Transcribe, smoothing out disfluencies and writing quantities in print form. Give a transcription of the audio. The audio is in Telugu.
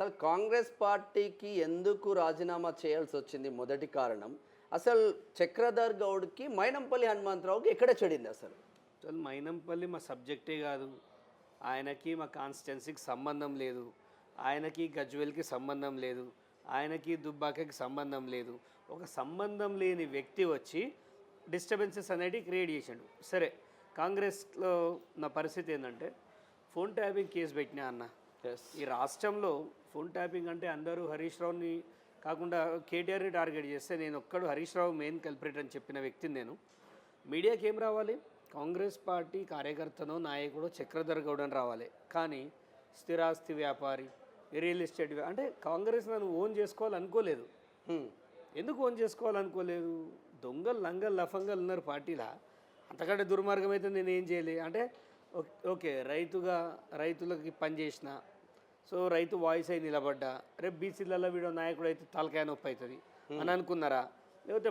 అసలు కాంగ్రెస్ పార్టీకి ఎందుకు రాజీనామా చేయాల్సి వచ్చింది? మొదటి కారణం అసలు చక్రధర్ గౌడ్కి మైనంపల్లి హనుమంతరావుకి ఎక్కడ చెడింది అసలు? అసలు మైనంపల్లి మా సబ్జెక్టే కాదు, ఆయనకి మా కాన్స్టిట్యున్సీకి సంబంధం లేదు, ఆయనకి గజ్వేల్కి సంబంధం లేదు, ఆయనకి దుబ్బాకకి సంబంధం లేదు. ఒక సంబంధం లేని వ్యక్తి వచ్చి డిస్టర్బెన్సెస్ అనేటివి క్రియేట్ చేసాడు. సరే, కాంగ్రెస్లో నా పరిస్థితి ఏంటంటే ఫోన్ ట్యాపింగ్ కేసు పెట్టినా అన్న. ఈ రాష్ట్రంలో ఫోన్ ట్యాపింగ్ అంటే అందరూ హరీష్ రావుని కాకుండా కేటీఆర్ని టార్గెట్ చేస్తే నేను ఒక్కడు హరీష్ రావు మెయిన్ కల్పరేట్ అని చెప్పిన వ్యక్తిని నేను. మీడియాకి ఏం రావాలి? కాంగ్రెస్ పార్టీ కార్యకర్తనో నాయకుడో చక్రధర్ గౌడ్ అని రావాలి. కానీ స్థిరాస్తి వ్యాపారి, రియల్ ఎస్టేట్ అంటే కాంగ్రెస్ నన్ను ఓన్ చేసుకోవాలనుకోలేదు. ఎందుకు ఓన్ చేసుకోవాలనుకోలేదు? దొంగలు లంగలు లఫంగలు ఉన్నారు పార్టీలా. అంతకంటే దుర్మార్గం అయితే నేను ఏం చేయలే. అంటే ఓకే, రైతులకి పనిచేసిన, సో రైతు వాయిస్ అయి నిలబడ్డా, రేపు బీసీలలో వీడో నాయకుడు అయితే తలకాయ నొప్పి అవుతుంది అని అనుకున్నారా? లేకపోతే